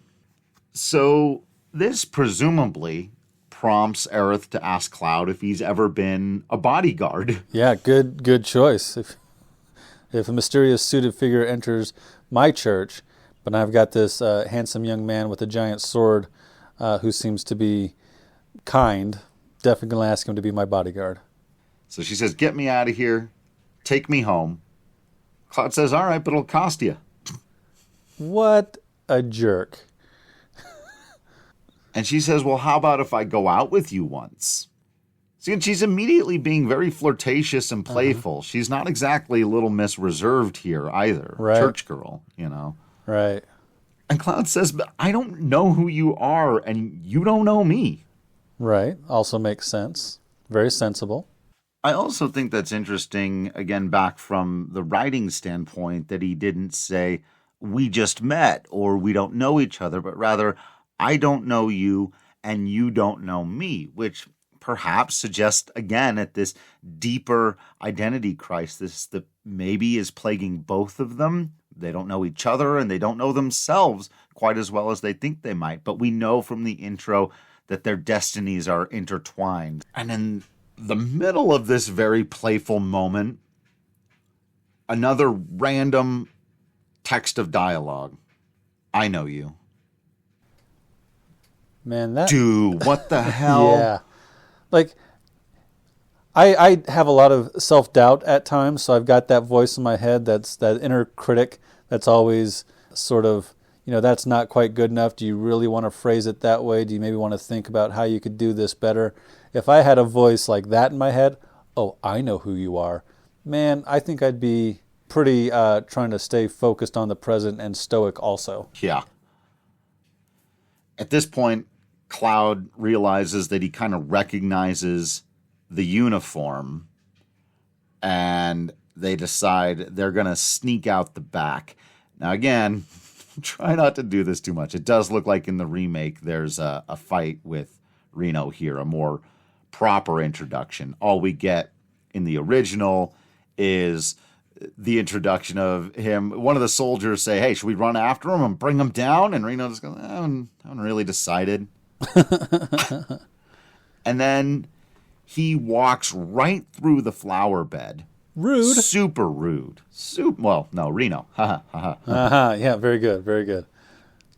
So this presumably prompts Aerith to ask Cloud if he's ever been a bodyguard. Yeah, good choice. If a mysterious suited figure enters my church, but I've got this handsome young man with a giant sword who seems to be kind, definitely going to ask him to be my bodyguard. So she says, get me out of here. Take me home. Cloud says, all right, but it'll cost you. What a jerk. And she says, well, how about if I go out with you once? See, and she's immediately being very flirtatious and playful. She's not exactly Little Miss Reserved here either. Right. Church girl, you know. Right. And Cloud says, but I don't know who you are, and you don't know me. Right. Also makes sense. Very sensible. I also think that's interesting, again, back from the writing standpoint, that he didn't say, we just met, or we don't know each other, but rather, I don't know you, and you don't know me, which perhaps suggests, again, at this deeper identity crisis that maybe is plaguing both of them. They don't know each other, and they don't know themselves quite as well as they think they might. But we know from the intro that their destinies are intertwined. And in the middle of this very playful moment, another random text of dialogue. I know you. Man, that... Dude, what the hell? Yeah. Like, I have a lot of self-doubt at times, so I've got that voice in my head, that's that inner critic that's always sort of, you know, that's not quite good enough. Do you really want to phrase it that way? Do you maybe want to think about how you could do this better? If I had a voice like that in my head, oh, I know who you are. Man, I think I'd be pretty trying to stay focused on the present and stoic also. Yeah. At this point, Cloud realizes that he kind of recognizes the uniform, and they decide they're going to sneak out the back. Now, again, try not to do this too much. It does look like in the remake there's a fight with Reno here, a more proper introduction. All we get in the original is the introduction of him. One of the soldiers say, hey, should we run after him and bring him down? And Reno just goes, I haven't really decided. And then he walks right through the flower bed. Rude. Super rude. Well, no, Reno. Yeah, very good, very good.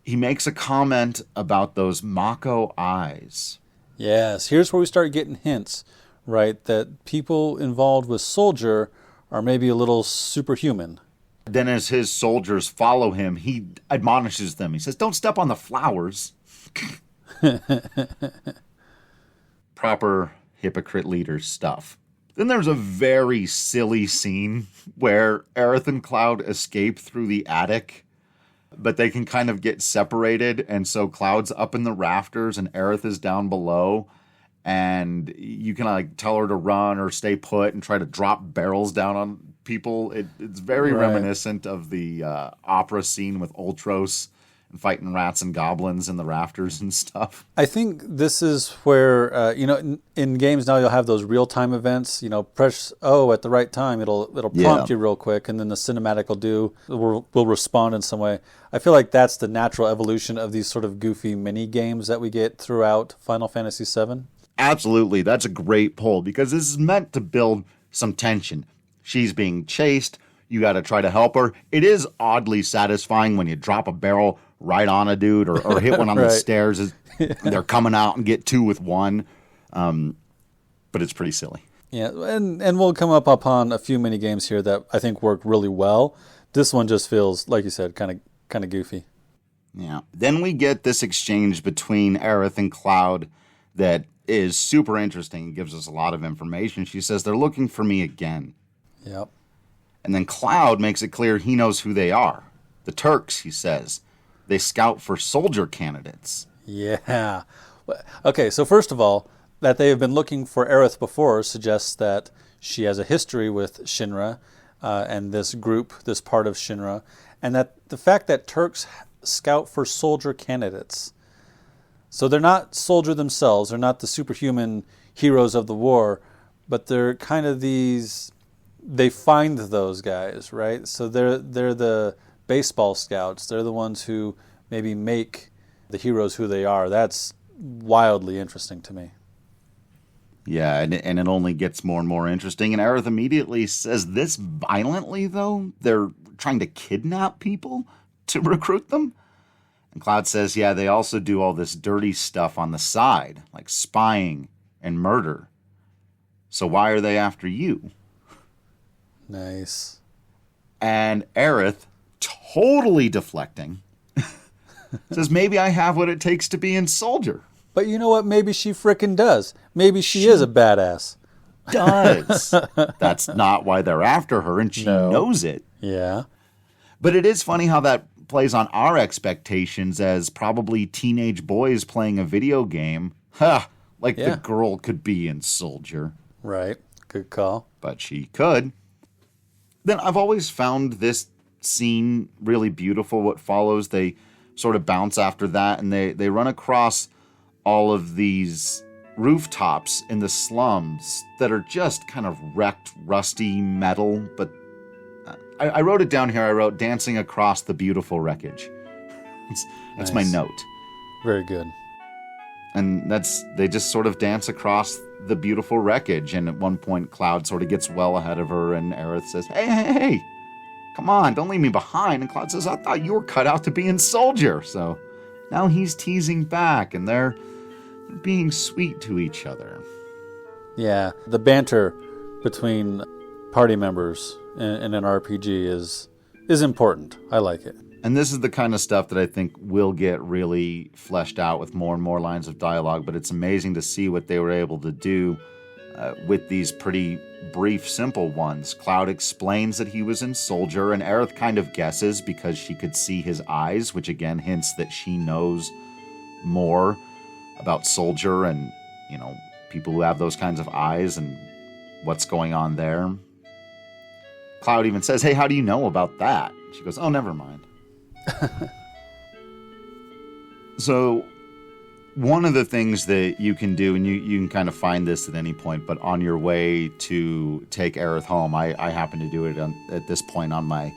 He makes a comment about those Mako eyes. Yes, here's where we start getting hints, right, that people involved with Soldier are maybe a little superhuman. Then as his soldiers follow him, he admonishes them. He says, don't step on the flowers. Proper hypocrite leader stuff. Then there's a very silly scene where Aerith and Cloud escape through the attic, but they can kind of get separated, and so Cloud's up in the rafters and Aerith is down below, and you can like tell her to run or stay put and try to drop barrels down on people. It's very reminiscent of the opera scene with Ultros and fighting rats and goblins in the rafters and stuff. I think this is where, in games now you'll have those real-time events, press O at the right time, it'll prompt you real quick, and then the cinematic will respond in some way. I feel like that's the natural evolution of these sort of goofy mini-games that we get throughout Final Fantasy VII. Absolutely. That's a great pull, because this is meant to build some tension. She's being chased. You got to try to help her. It is oddly satisfying when you drop a barrel right on a dude or hit one on the stairs. And they're coming out and get two with one. But it's pretty silly. Yeah, and we'll come up upon a few mini games here that I think work really well. This one just feels, like you said, kind of goofy. Yeah. Then we get this exchange between Aerith and Cloud that is super interesting and gives us a lot of information. She says, they're looking for me again. Yep. And then Cloud makes it clear he knows who they are. The Turks, he says. They scout for soldier candidates. Yeah. Okay, so first of all, that they have been looking for Aerith before suggests that she has a history with Shinra and this group, this part of Shinra, and that the fact that Turks scout for soldier candidates. So they're not soldier themselves, they're not the superhuman heroes of the war, but they're kind of these, they find those guys, right? So they're the baseball scouts, they're the ones who maybe make the heroes who they are. That's wildly interesting to me. Yeah, and it only gets more and more interesting. And Aerith immediately says this violently, though. They're trying to kidnap people to recruit them. And Cloud says, yeah, they also do all this dirty stuff on the side, like spying and murder. So why are they after you? Nice. And Aerith, totally deflecting, says, maybe I have what it takes to be a soldier. But you know what? Maybe she frickin' does. Maybe she is a badass. Does. That's not why they're after her, and she knows it. Yeah. But it is funny how that plays on our expectations as probably teenage boys playing a video game. Like the girl could be in Soldier. Right. Good call. But she could. Then I've always found this scene really beautiful. What follows, they sort of bounce after that, and they run across all of these rooftops in the slums that are just kind of wrecked, rusty metal. But I wrote it down here. I wrote dancing across the beautiful wreckage. That's my note. Very good. And they just sort of dance across the beautiful wreckage. And at one point, Cloud sort of gets well ahead of her, and Aerith says, hey, come on, don't leave me behind. And Cloud says, I thought you were cut out to be in Soldier. So now he's teasing back, and they're being sweet to each other. Yeah, the banter between party members in an RPG is important. I like it. And this is the kind of stuff that I think will get really fleshed out with more and more lines of dialogue, but it's amazing to see what they were able to do with these pretty brief, simple ones. Cloud explains that he was in Soldier, and Aerith kind of guesses because she could see his eyes, which again hints that she knows more about Soldier and, people who have those kinds of eyes and what's going on there. Cloud even says, hey, how do you know about that? She goes, oh, never mind. So one of the things that you can do, and you can kind of find this at any point, but on your way to take Aerith home, I happen to do it at this point on my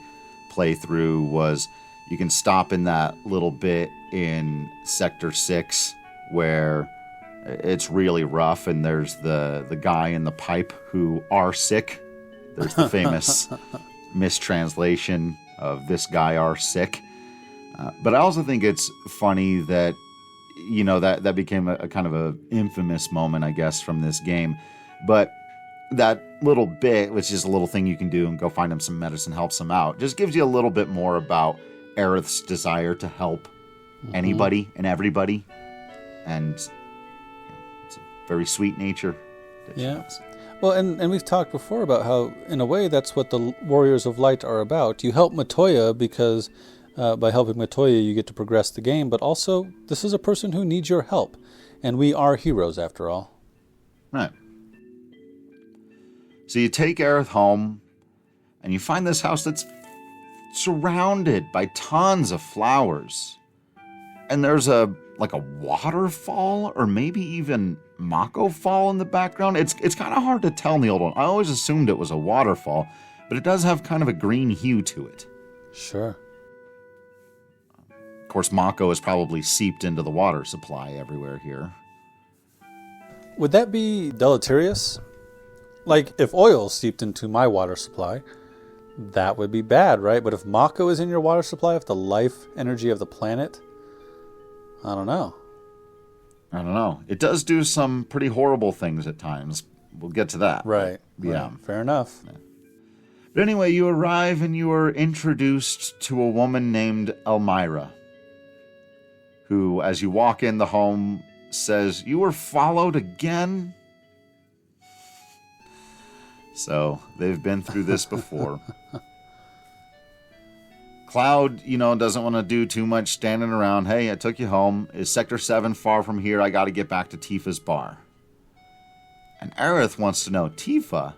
playthrough, was you can stop in that little bit in Sector 6 where it's really rough, and there's the guy in the pipe who are sick. There's the famous mistranslation of this guy are sick. But I also think it's funny that, that became a kind of a infamous moment, I guess, from this game. But that little bit, which is a little thing you can do and go find him some medicine, helps him out, just gives you a little bit more about Aerith's desire to help anybody and everybody. And it's a very sweet nature that she has. Well, and we've talked before about how, in a way, that's what the Warriors of Light are about. You help Matoya because by helping Matoya, you get to progress the game, but also, this is a person who needs your help. And we are heroes, after all. Right. So you take Aerith home, and you find this house that's surrounded by tons of flowers. And there's a waterfall, or maybe even Mako Fall in the background. It's kind of hard to tell in the old one. I always assumed it was a waterfall, but it does have kind of a green hue to it. Sure. Of course, Mako is probably seeped into the water supply everywhere here. Would that be deleterious? Like, if oil seeped into my water supply, that would be bad, right? But if Mako is in your water supply, if the life energy of the planet, I don't know. It does do some pretty horrible things at times. We'll get to that. Right. Yeah. Right. Fair enough. Yeah. But anyway, you arrive and you are introduced to a woman named Elmira, who, as you walk in the home, says, "You were followed again?" So, they've been through this before. Cloud, doesn't want to do too much standing around. Hey, I took you home. Is Sector 7 far from here? I got to get back to Tifa's bar. And Aerith wants to know, Tifa,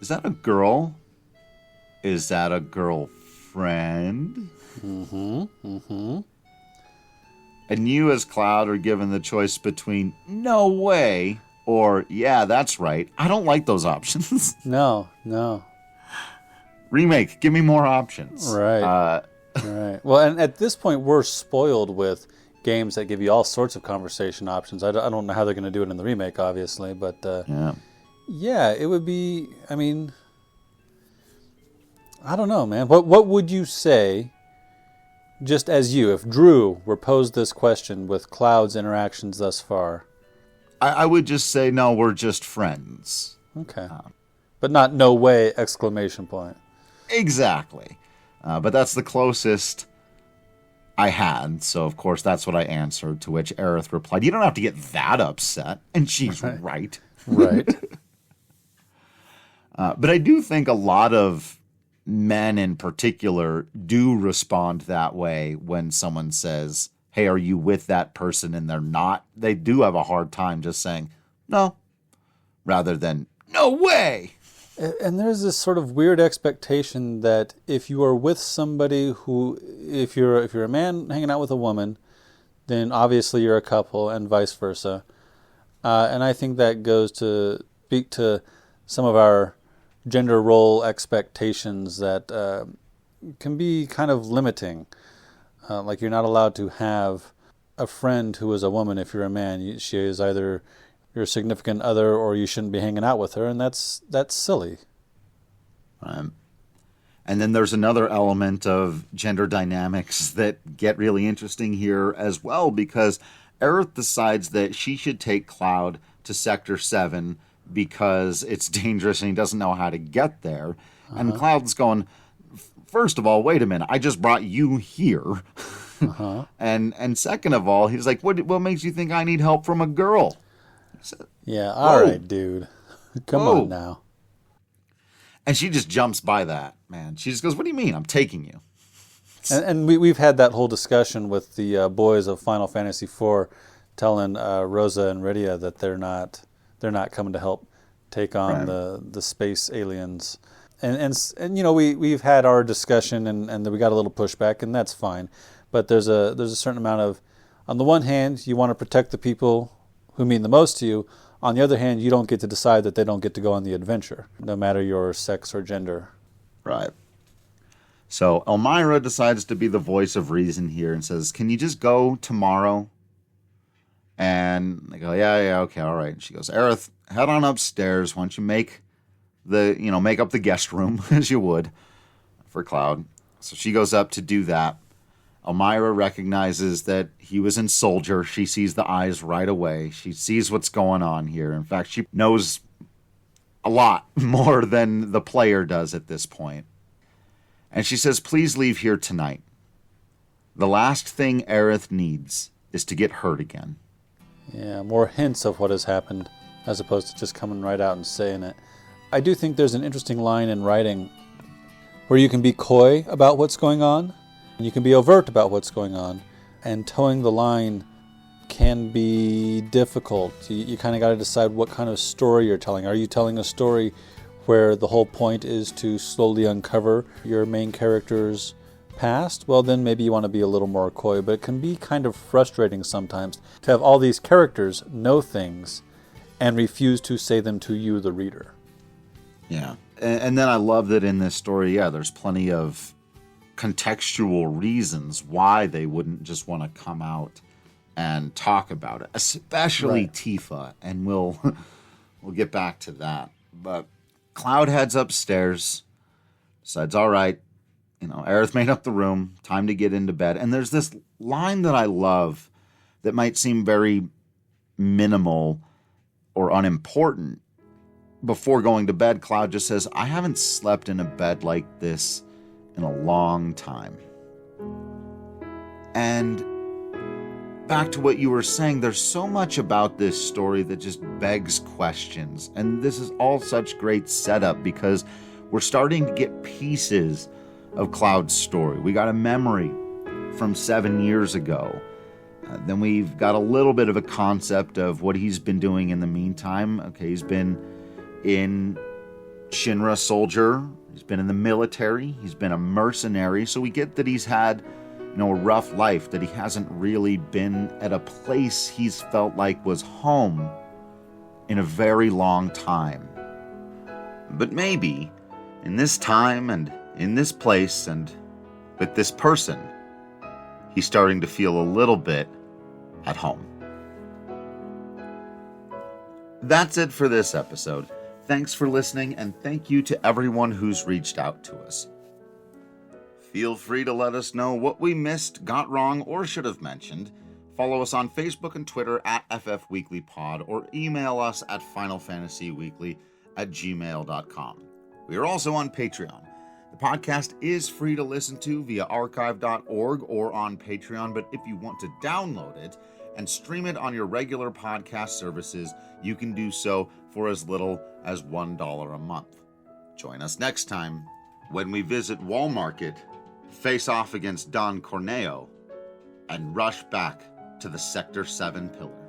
is that a girl? Is that a girlfriend? And you as Cloud are given the choice between no way or yeah, that's right. I don't like those options. No. Remake, give me more options. Right. Right. Well, and at this point, we're spoiled with games that give you all sorts of conversation options. I don't know how they're going to do it in the remake, obviously, but yeah, it would be, I mean, I don't know, man. What would you say, just as you, if Drew were posed this question with Cloud's interactions thus far? I would just say, no, we're just friends. Okay. But not no way, exclamation point. Exactly. But that's the closest I had, so of course that's what I answered, to which Aerith replied, "You don't have to get that upset." And she's right. Right. But I do think a lot of men in particular do respond that way when someone says, "Hey, are you with that person?" and they're not. They do have a hard time just saying, "No," rather than, "No way." And there's this sort of weird expectation that if you are with somebody who, if you're a man hanging out with a woman, then obviously you're a couple, and vice versa. And I think that goes to speak to some of our gender role expectations that can be kind of limiting. Like you're not allowed to have a friend who is a woman if you're a man. She is either your significant other or you shouldn't be hanging out with her, and that's silly. And then there's another element of gender dynamics that get really interesting here as well, because Aerith decides that she should take Cloud to Sector 7 because it's dangerous and he doesn't know how to get there. And Cloud's going, first of all, wait a minute, I just brought you here. And second of all, he's like, what makes you think I need help from a girl? Yeah, all right, dude. Come on now. And she just jumps by that, man. She just goes, "What do you mean? I'm taking you." And we've had that whole discussion with the boys of Final Fantasy IV, telling Rosa and Rydia that they're not coming to help take on the space aliens. And we've had our discussion and we got a little pushback, and that's fine. But there's a certain amount of, on the one hand, you want to protect the people who mean the most to you. On the other hand, you don't get to decide that they don't get to go on the adventure, no matter your sex or gender. Right. So Elmira decides to be the voice of reason here and says, "Can you just go tomorrow?" And they go, yeah, okay, all right. And she goes, "Aerith, head on upstairs. Why don't you make up the guest room as you would for Cloud." So she goes up to do that. Elmira recognizes that he was in Soldier. She sees the eyes right away. She sees what's going on here. In fact, she knows a lot more than the player does at this point. And she says, "Please leave here tonight. The last thing Aerith needs is to get hurt again." Yeah, more hints of what has happened as opposed to just coming right out and saying it. I do think there's an interesting line in writing where you can be coy about what's going on, and you can be overt about what's going on, and towing the line can be difficult. You kind of got to decide what kind of story you're telling. Are you telling a story where the whole point is to slowly uncover your main character's past? Well, then maybe you want to be a little more coy, but it can be kind of frustrating sometimes to have all these characters know things and refuse to say them to you, the reader. Yeah. And then I love that in this story, there's plenty of contextual reasons why they wouldn't just want to come out and talk about it, especially Tifa, and we'll get back to that. But Cloud heads upstairs, decides, all right, Aerith made up the room, time to get into bed. And there's this line that I love that might seem very minimal or unimportant. Before going to bed, Cloud just says, I haven't slept in a bed like this in a long time. And back to what you were saying, there's so much about this story that just begs questions. And this is all such great setup because we're starting to get pieces of Cloud's story. We got a memory from 7 years ago. Then we've got a little bit of a concept of what he's been doing in the meantime. Okay, he's been in Shinra soldier. He's been in the military. He's been a mercenary. So we get that he's had, a rough life, that he hasn't really been at a place he's felt like was home in a very long time. But maybe in this time and in this place and with this person, he's starting to feel a little bit at home. That's it for this episode. Thanks for listening, and thank you to everyone who's reached out to us. Feel free to let us know what we missed, got wrong, or should have mentioned. Follow us on Facebook and Twitter at FFWeeklyPod, or email us at finalfantasyweekly@gmail.com. We are also on Patreon. The podcast is free to listen to via archive.org or on Patreon, but if you want to download it and stream it on your regular podcast services, you can do so for as little as $1 a month. Join us next time when we visit Wall Market, face off against Don Corneo, and rush back to the Sector 7 pillar.